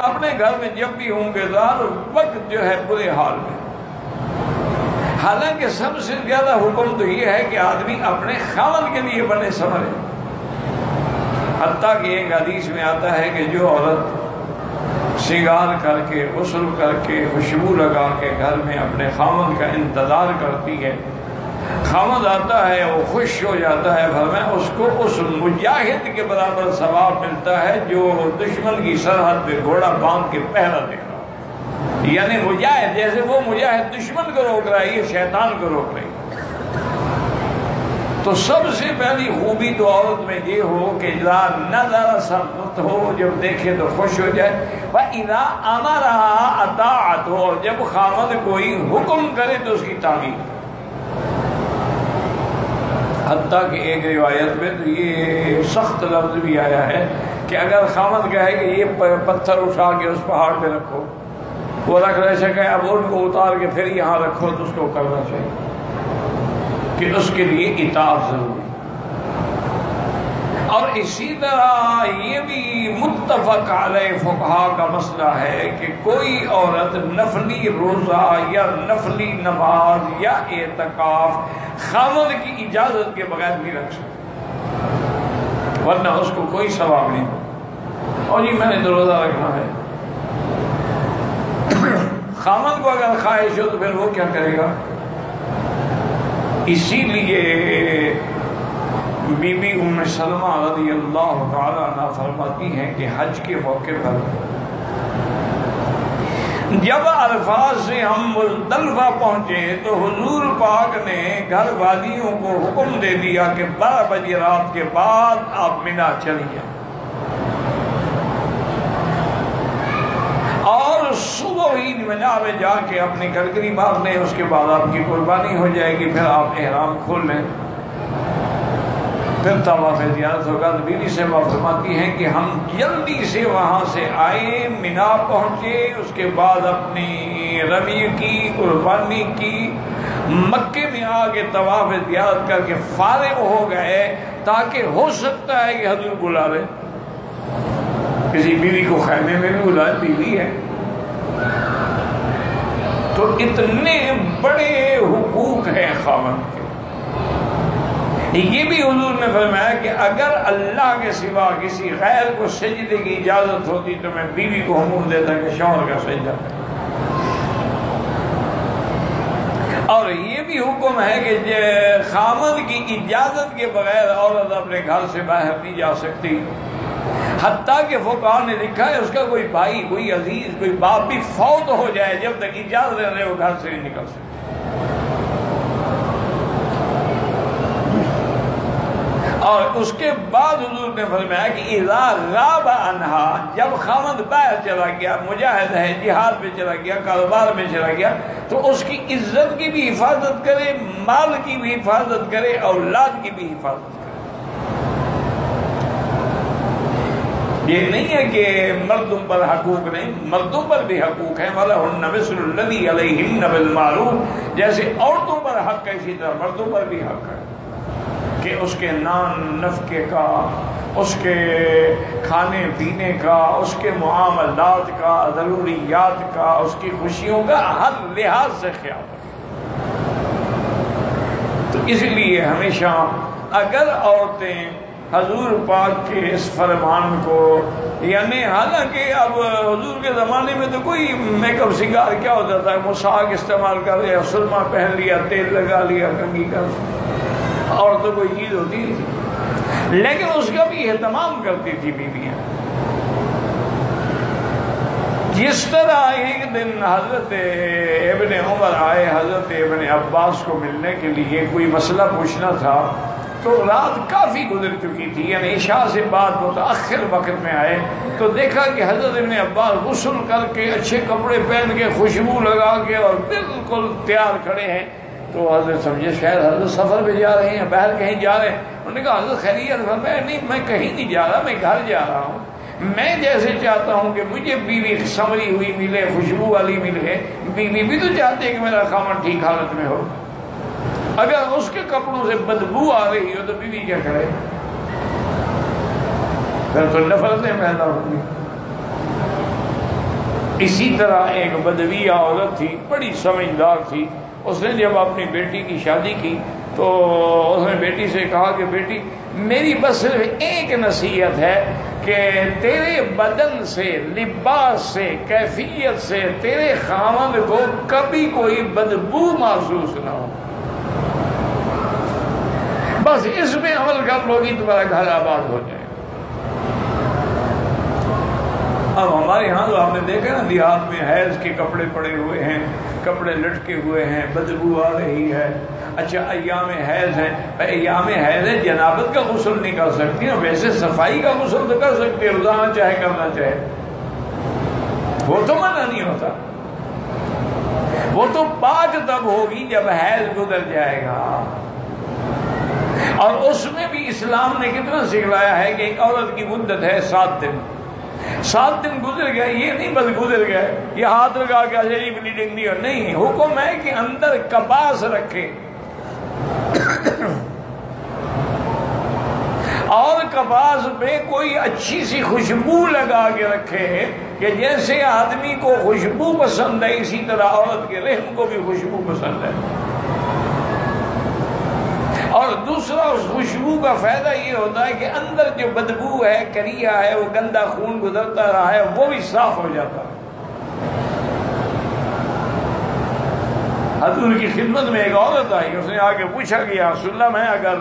اپنے گھر میں جب بھی ہوں گے ہر وقت جو ہے برے حال میں. حالانکہ سب سے زیادہ حکم تو یہ ہے کہ آدمی اپنے خاوند کے لیے بنے سنورے. حتیٰ کہ ایک حدیث میں آتا ہے کہ جو عورت سنگار کر کے غسل کر کے خوشبو لگا کے گھر میں اپنے خاوند کا انتظار کرتی ہے، خاوند آتا ہے وہ خوش ہو جاتا ہے، فرمایا اس کو اس مجاہد کے برابر ثواب ملتا ہے جو دشمن کی سرحد پہ گھوڑا باندھ کے پہرا دے رہا. یعنی مجاہد جیسے وہ مجاہد دشمن کو روک رہا ہے، یہ شیطان کو روک رہی. تو سب سے پہلی خوبی تو عورت میں یہ ہو کہ اذا نظر سرت ہو، جب دیکھے تو خوش ہو جائے. وَإِذَا أَمَرَهَا أَطَاعَتْ ہو، جب خاوند کوئی حکم کرے تو اس کی تعمیل. حتیٰ کہ ایک روایت میں تو یہ سخت لفظ بھی آیا ہے کہ اگر خاوند کہے کہ یہ پتھر اٹھا کے اس پہاڑ پہ رکھو، وہ رکھ رہے سکے اب ان کو اتار کے پھر یہاں رکھو، تو اس کو کرنا چاہیے کہ اس کے لیے اطاعت ضروری. اور اسی طرح یہ بھی متفق علیہ فقہا کا مسئلہ ہے کہ کوئی عورت نفلی روزہ یا نفلی نماز یا اعتکاف خاوند کی اجازت کے بغیر نہیں رکھ سکتی، ورنہ اس کو کوئی ثواب نہیں ہوگا. اور جی میں نے تو روزہ رکھنا ہے، خاوند کو اگر خواہش ہو تو پھر وہ کیا کرے گا؟ اسی لیے بی بی ام سلمہ رضی اللہ تعالیٰ عنہ فرماتی ہیں کہ حج کے موقع پر جب عرفات سے ہم مزدلفہ پہنچے تو حضور پاک نے گھر والیوں کو حکم دے دیا کہ 12 بجے رات کے بعد آپ منا چلیے، اور صبح ہی منا میں جا کے اپنی گھڑگری مار لیں، اس کے بعد آپ کی قربانی ہو جائے گی، پھر آپ احرام کھول لیں، پھر طواف زیارت ہوگا. تو بیوی سے فرماتی ہیں کہ ہم جلدی سے وہاں سے آئے، منا پہنچے، اس کے بعد اپنی رمی کی قربانی کی، مکے میں آ کے طواف زیارت کر کے فارغ ہو گئے، تاکہ ہو سکتا ہے کہ حضور بلا لیں. کسی بیوی کو خیمے میں بھی بلائے، بیوی ہے. تو اتنے بڑے حقوق ہیں خاوند کے. یہ بھی حضور نے فرمایا کہ اگر اللہ کے سوا کسی غیر کو سجدے کی اجازت ہوتی تو میں بیوی کو حکم دیتا کہ شوہر کا سجدہ. اور یہ بھی حکم ہے کہ خاوند کی اجازت کے بغیر عورت اپنے گھر سے باہر نہیں جا سکتی. حتیٰ کہ فقہا نے لکھا ہے اس کا کوئی بھائی، کوئی عزیز، کوئی باپ بھی فوت ہو جائے، جب تک اجازت رہے وہ گھر سے نہیں نکل سکتے. اور اس کے بعد حضور نے فرمایا کہ اذا غاب عنہا، جب خاوند باہر چلا گیا، مجاہد ہے، جہاد پہ چلا گیا، کاروبار میں چلا گیا، تو اس کی عزت کی بھی حفاظت کرے، مال کی بھی حفاظت کرے، اولاد کی بھی حفاظت کرے. یہ نہیں ہے کہ مردوں پر حقوق نہیں، مردوں پر بھی حقوق ہیں. وَلَهُنَّ مِثْلُ الَّذِي عَلَيْهِنَّ بِالْمَعْرُوفِ، جیسے عورتوں پر حق ہے اسی طرح مردوں پر بھی حق ہے کہ اس کے نان نفقے کا، اس کے کھانے پینے کا، اس کے معاملات کا، ضروریات کا، اس کی خوشیوں کا ہر لحاظ سے خیال رکھے. تو اس لیے ہمیشہ اگر عورتیں حضور پاک کے اس فرمان کو، یعنی حالانکہ اب حضور کے زمانے میں تو کوئی میک اپ سنگار کیا ہوتا تھا، مساق استعمال کر لیا، سرما پہن لیا، تیل لگا لیا، کنگھی کر، اور تو کوئی چیز ہوتی نہیں تھی، لیکن اس کا بھی اہتمام کرتی تھی بیویاں. جس طرح ایک دن حضرت ابن عمر آئے حضرت ابن عباس کو ملنے کے لیے، کوئی مسئلہ پوچھنا تھا، تو رات کافی گزر چکی تھی، یعنی عشاء سے بعد متأخر وقت میں آئے تو دیکھا کہ حضرت ابن عباس غسل کر کے اچھے کپڑے پہن کے خوشبو لگا کے اور بالکل تیار کھڑے ہیں. تو حضرت سمجھے شاید حضرت سفر پہ جا رہے ہیں، باہر کہیں جا رہے ہیں. انہوں نے کہا حضرت خیریت؟ میں نہیں، میں کہیں نہیں جا رہا، میں گھر جا رہا ہوں. میں جیسے چاہتا ہوں کہ مجھے بیوی سنوری ہوئی ملے، خوشبو والی ملے، بیوی بھی تو چاہتے ہیں کہ میرا خاوند ٹھیک حالت میں ہو. اگر اس کے کپڑوں سے بدبو آ رہی ہو تو بیوی کیا کرے؟ پھر تو نفرتیں پیدا ہوں گی. اسی طرح ایک بدویہ عورت تھی، بڑی سمجھدار تھی، اس نے جب اپنی بیٹی کی شادی کی تو اس نے بیٹی سے کہا کہ بیٹی میری بس صرف ایک نصیحت ہے کہ تیرے بدن سے، لباس سے، کیفیت سے تیرے خاوند کو کبھی کوئی بدبو محسوس نہ ہو، بس اس میں عمل کر لو گی تمہارا گھر آباد ہو جائے۔ اب ہمارے ہاں تو آپ نے دیکھا نا دیہات میں حیض کے کپڑے پڑے ہوئے ہیں، کپڑے لٹکے ہوئے ہیں، بدبو آ رہی ہے۔ اچھا ایام حیض ہے، ایام حیض ہے جنابت کا غسل نہیں کر سکتی نا، ویسے صفائی کا غسل تو کر سکتی ہے، روزانہ چاہے کرنا چاہے، وہ تو منع نہیں ہوتا، وہ تو پاک تب ہوگی جب حیض گزر جائے گا۔ اور اس میں بھی اسلام نے کتنا سکھلایا ہے کہ ایک عورت کی مدت ہے 7 دن، 7 دن گزر گئے، یہ نہیں بس گزر گئے یہ ہاتھ لگا کے اجلی بلیڈنگ نہیں ہو، نہیں، حکم ہے کہ اندر کپاس رکھے اور کپاس پہ کوئی اچھی سی خوشبو لگا کے رکھے کہ جیسے آدمی کو خوشبو پسند ہے اسی طرح عورت کے رحم کو بھی خوشبو پسند ہے۔ اور دوسرا اس خوشبو کا فائدہ یہ ہوتا ہے کہ اندر جو بدبو ہے، کریا ہے، وہ گندا خون گزرتا رہا ہے، وہ بھی صاف ہو جاتا ہے۔ حضور کی خدمت میں ایک عورت آئی، اس نے آ کے پوچھا کہ یا رسول اللہ میں اگر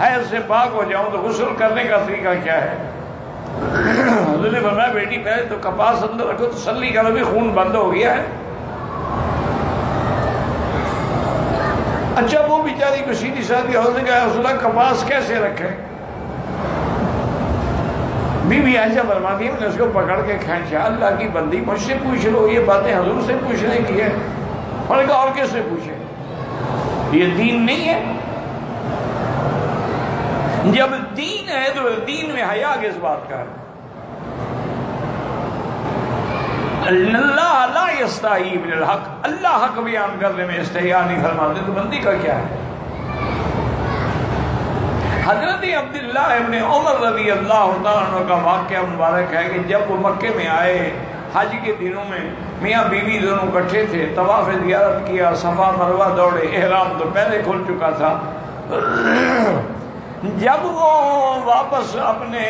حیض سے پاک ہو جاؤں تو غسل کرنے کا طریقہ کیا ہے؟ حضور نے فرمایا بیٹی پہلے تو کپاس اندر رکھو، تسلی کرو بھی خون بند ہو گیا ہے۔ اچھا وہ بیچاری کو سیدھی سادھی عورت نے کہا رسول اللہ کپاس کیسے رکھے؟ بی بی عائشہ فرماتی ہے میں نے اس کو پکڑ کے کھینچا، اللہ کی بندی مجھ سے پوچھ لو، یہ باتیں حضور سے پوچھنے کی ہے؟ اور کہا اور کس سے پوچھے؟ یہ دین نہیں ہے؟ جب دین ہے تو دین میں حیا کس بات کا ہے؟ اللہ لا یستحی من الحق، اللہ حق بیان کرنے میں استحیا نہیں فرماتے تو بندی کا کیا ہے؟ حضرت عبداللہ ابن عمر رضی اللہ عنہ کا واقعہ مبارک ہے کہ جب وہ مکے میں آئے حج کے دنوں میں، میاں بیوی دونوں اکٹھے تھے، طواف زیارت کیا، صفا مروہ دوڑے، احرام تو پہلے کھل چکا تھا۔ جب وہ واپس اپنے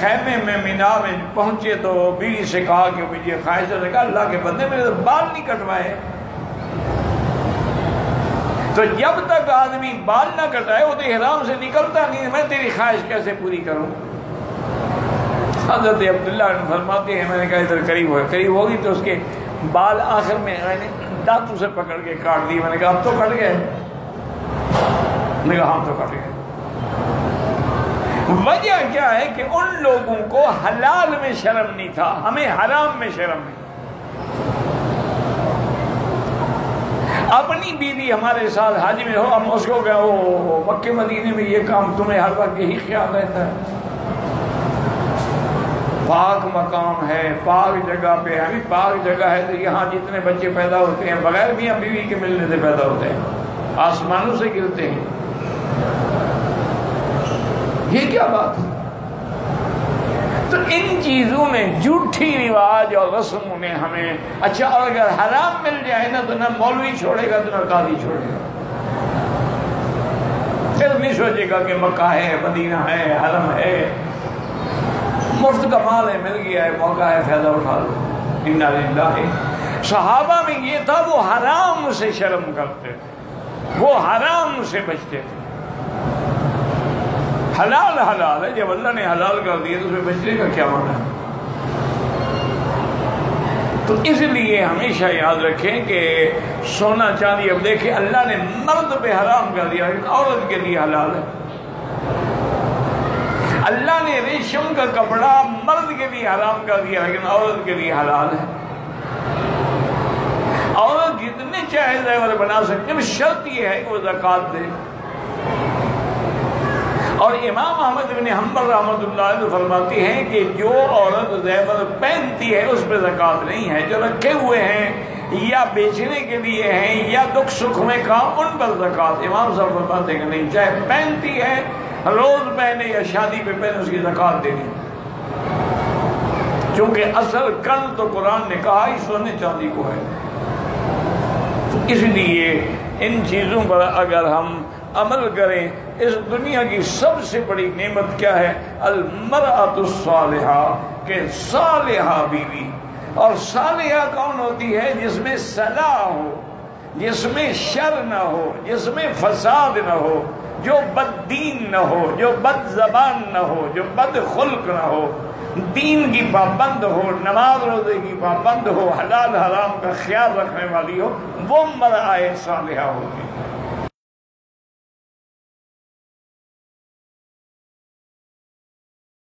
خیمے میں مینا میں پہنچے تو بیوی سے کہا کہ مجھے خواہش ہے، کہا اللہ کے بندے میرے بال نہیں کٹوائے۔ تو جب تک آدمی بال نہ کٹائے وہ تو احرام سے نکلتا نہیں، میں تیری خواہش کیسے پوری کروں؟ حضرت عبداللہ فرماتے ہیں میں نے کہا ادھر قریب ہوگی تو اس کے بال آخر میں نے دانتوں سے پکڑ کے کاٹ دی۔ میں نے کہا اب تو کٹ گئے؟ میں نے کہا ہم تو کٹ گئے۔ وجہ کیا ہے کہ ان لوگوں کو حلال میں شرم نہیں تھا، ہمیں حرام میں شرم نہیں۔ اپنی بیوی ہمارے ساتھ حج میں ہو، ہم اس کو کہو مکے مدینے میں یہ کام تمہیں ہر وقت یہی خیال رہتا ہے؟ پاک مقام ہے، پاک جگہ پہ ہے، پاک جگہ ہے تو یہاں جتنے بچے پیدا ہوتے ہیں بغیر میاں بیوی کے ملنے سے پیدا ہوتے ہیں، آسمانوں سے گرتے ہیں، یہ کیا بات ہے؟ تو ان چیزوں میں جھوٹی رواج اور رسموں نے ہمیں اچھا، اور اگر حرام مل جائے نا تو نہ مولوی چھوڑے گا تو نہ قاضی چھوڑے گا، پھر نہیں سوچے گا کہ مکہ ہے، مدینہ ہے، حرم ہے، مفت کا مال ہے، مل گیا ہے، موقع ہے، فائدہ اٹھا لو۔ انا للہ۔ صحابہ میں یہ تھا وہ حرام سے شرم کرتے تھے، وہ حرام سے بچتے تھے۔ حلال حلال ہے، جب اللہ نے حلال کر دیا تو اس میں بچنے کا کیا معنی ہے؟ تو اس لیے ہمیشہ یاد رکھیں کہ سونا چاندی، اب دیکھیں اللہ نے مرد پہ حرام کر دیا لیکن عورت کے لیے حلال ہے۔ اللہ نے ریشم کا کپڑا مرد کے لیے حرام کر دیا لیکن عورت کے لیے حلال ہے۔ عورت جتنے چاہے زیور بنا سکتے ہیں، شرط یہ ہے کہ وہ زکوٰۃ دے۔ اور امام احمد بن حنبل رحمۃ اللہ علیہ فرماتے ہیں کہ جو عورت زیور پہنتی ہے اس پہ زکوٰۃ نہیں ہے، جو رکھے ہوئے ہیں یا بیچنے کے لیے ہیں یا دکھ سکھ میں کام، ان پر زکوٰۃ۔ امام صاحب فرماتے ہیں کہ نہیں، چاہے پہنتی ہے، روز پہنے یا شادی پہ پہنے، اس کی زکوٰۃ دینی۔ چونکہ اصل کن تو قرآن نے کہا ہی سونے چاندی کو ہے. اس لیے ان چیزوں پر اگر ہم عمل کریں، اس دنیا کی سب سے بڑی نعمت کیا ہے؟ المرأۃ الصالحہ، کہ صالحہ بیوی. اور صالحہ کون ہوتی ہے؟ جس میں صلاح ہو، جس میں شر نہ ہو، جس میں فساد نہ ہو، جو بد دین نہ ہو، جو بد زبان نہ ہو، جو بد خلق نہ ہو، دین کی پابند ہو، نماز روزے کی پابند ہو، حلال حرام کا خیال رکھنے والی ہو، وہ مرأۃ صالحہ ہوتی ہے.